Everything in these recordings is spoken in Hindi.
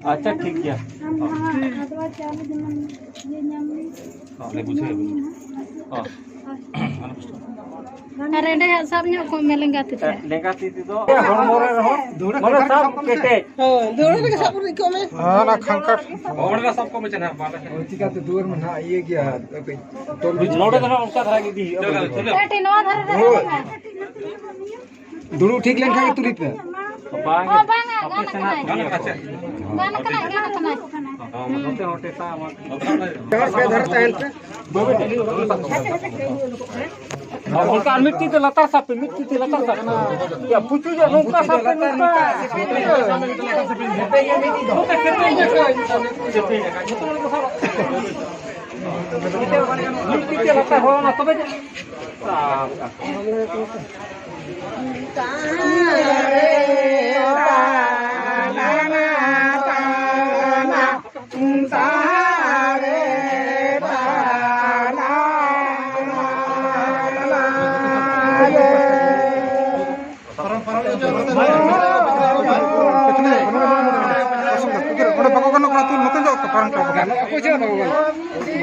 अच्छा ठीक है अरे ने सब ᱧᱚᱜ को मेलेंगा तिते लेंगा तीती तो हड़मोरे रहो माने सब केटे दौड़ के सब को में हां ना खंकर हड़मोरे सब को में चना पाले चिका तो दूर में ना ये गया तो नोडे तो उनका धरा की दी बेटी नवा धरे दुड़ू ठीक लेन खाई तुरी पे बांग बांगा गाना काचे गाना कना हां होते होते सा पे धरता है उनका मिट्टी तो लता सा पे मिट्टी तो लता सा या पूछो जो नौका सा पे नौका मिट्टी के लता हो ना तबे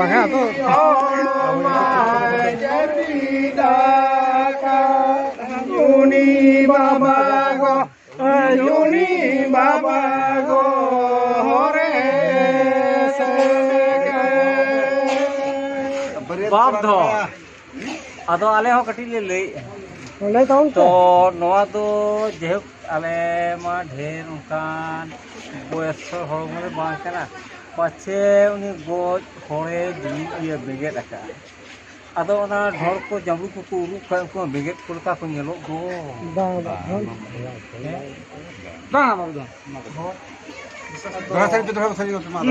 bangga tuh Yuni Baba go hore बाप धो अदो आले हो कटी ले ले ले तो तो नवा तो जेहक आले मा ढेर उनकान बयस हर में बांग कना पाछे उनी गोज होरे जिनी ये बेगेट अका अदो ना ढोर को जंबू को उरु को बेगेट कोलका को नेलो गो बांग बड़ा सारी तो थोड़ा सारी तो मार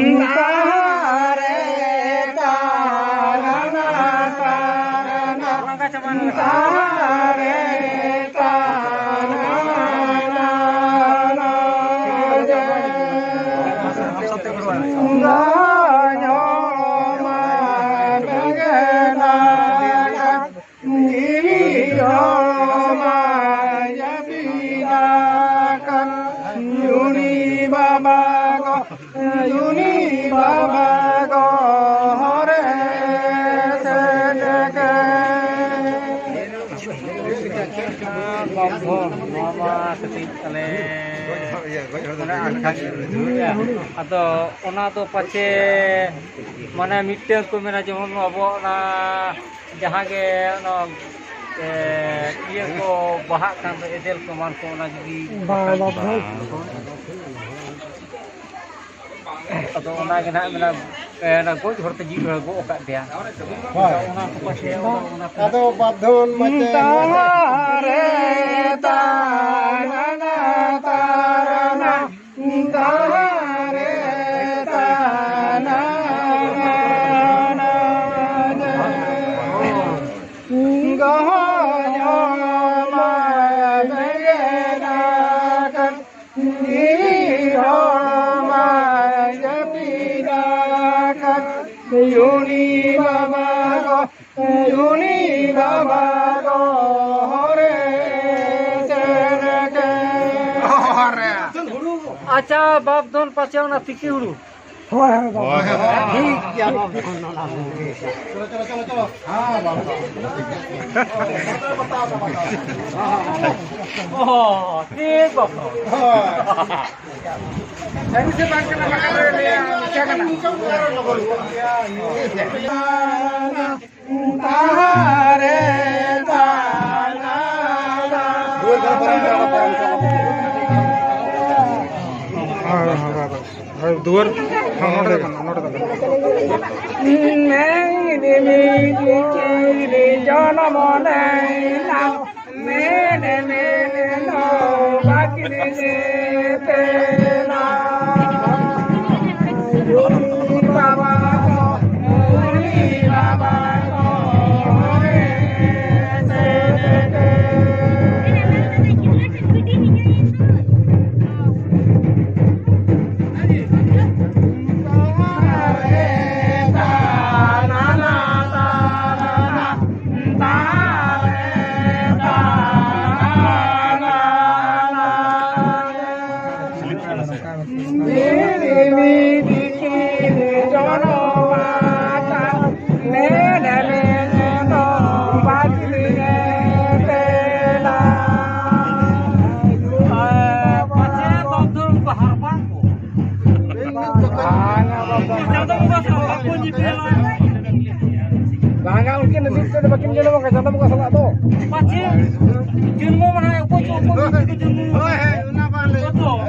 अदो ओना तो पाछे माने मिट्टे को मेना जेमन अबो ना जहां के ना ये को बहा कान एदेल को मान को ना जदी अदो ओना के ना मेना ना गोज हरते जी गो का दिया ओना को पाछे ओना अदो बाधन मचे तारे ताना तारना तारे ताना Yuni Baba go hore sereke अच्छा बाप दोन पाछे ना तिकी हुड़ू होय ठीक क्या बाप चलो हां बाबा ओह ठीक बाप सही से बात करना लगा ले क्या करना तारे ताना दूर नोटे जाना मने ना मेने मेने नो बाकी ने तेना बाबा Bangga mungkin nanti kita makin jalan makan janda buka salah tu. Macam jenmu mana aku jenmu. Oh, kenapa le? Betul.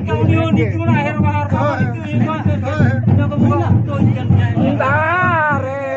Kalau dia di tu nak akhir bahar itu itu. Jangan buka tu jangan. Tare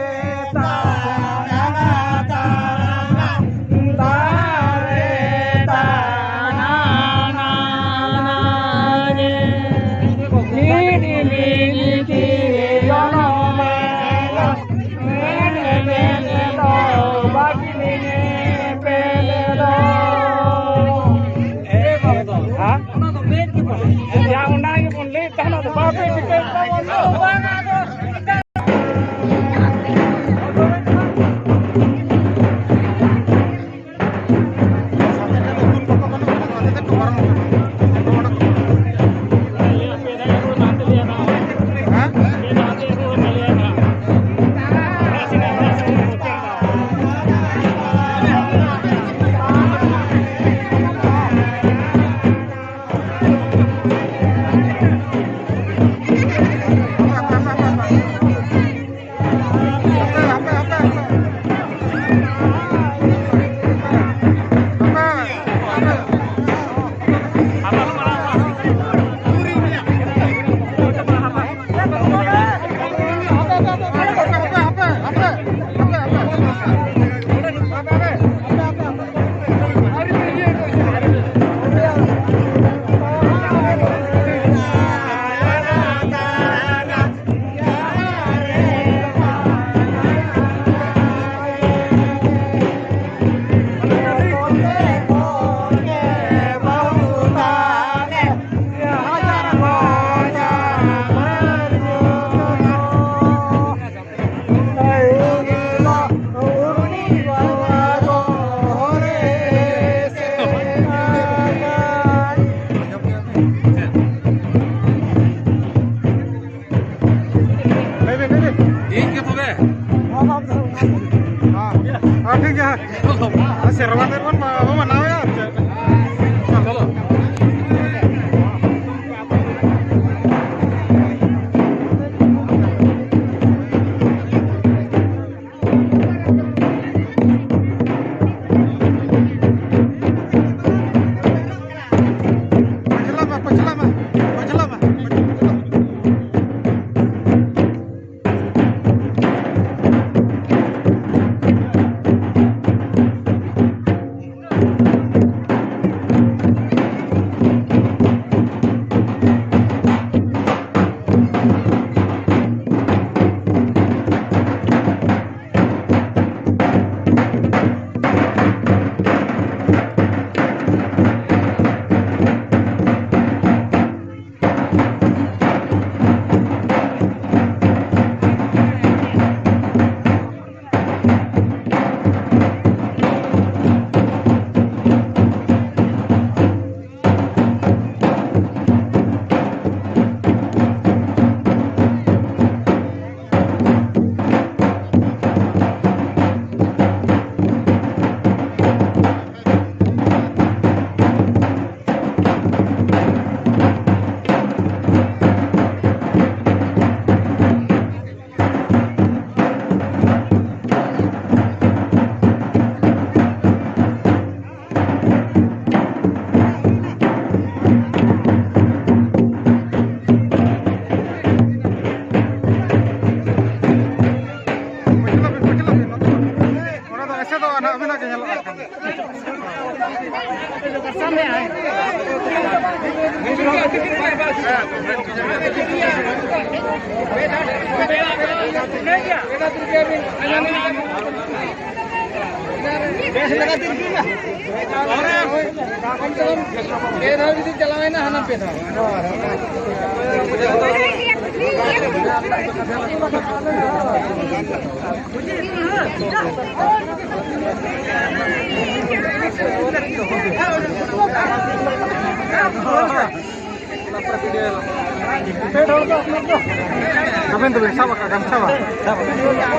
Aben tu bisa pakai gamsa ba?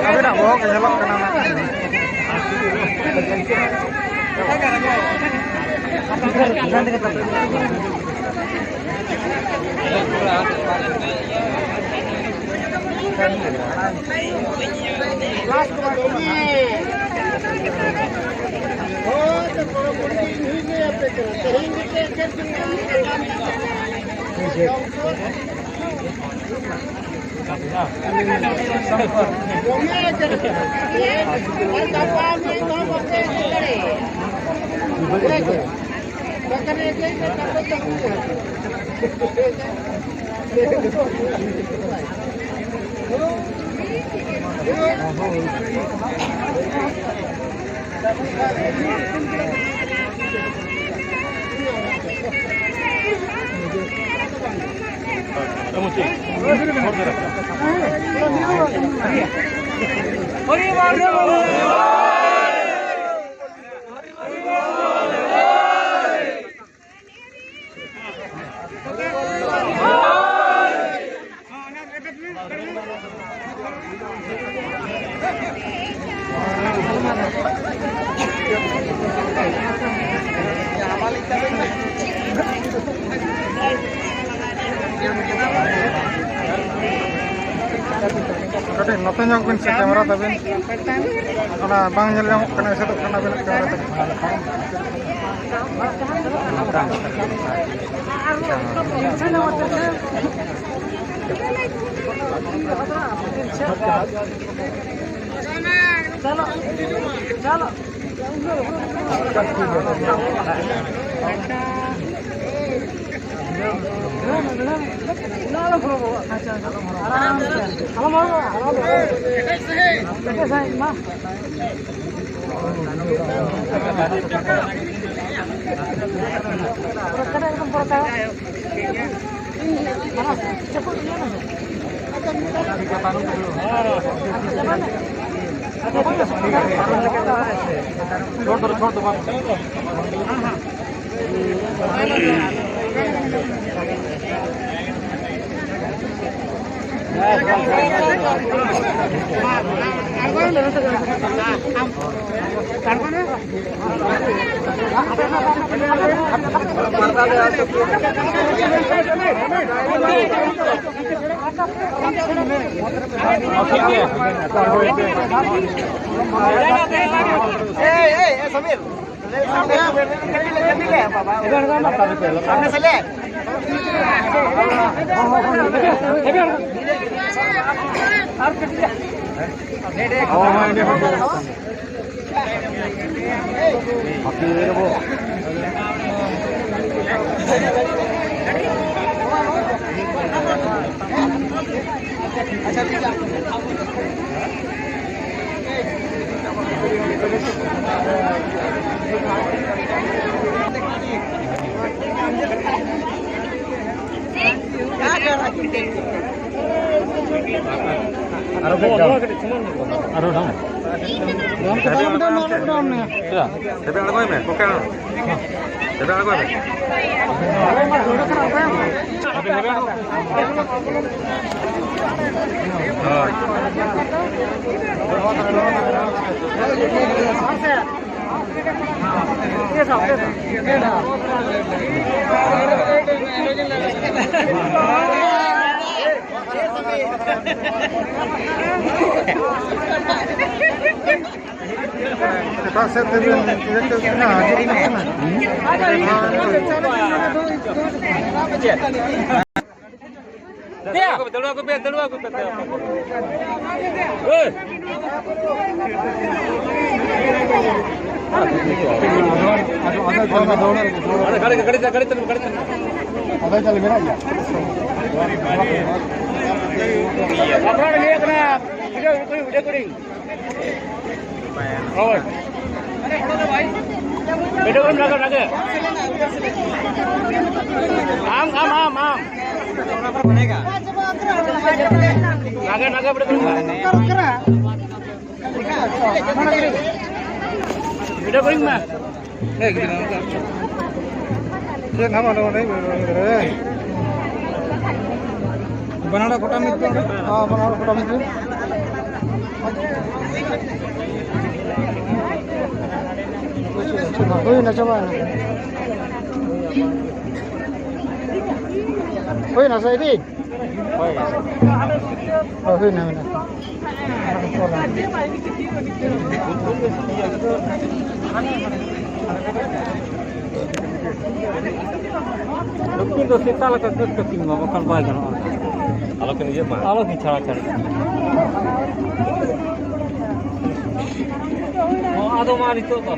Aben nak bawa ke jalan kana na. Kata nonton yang pun kamera tapi, karena bang nyeleng kena satu kena benak kamera tapi. Banana kota mitu. Ah, banana kota mitu. Coba coba. Oi, nasa ini. Oh, ini mana? Looking to sit like a good cooking of a conviction. I look in your I look in charge. Other one is over.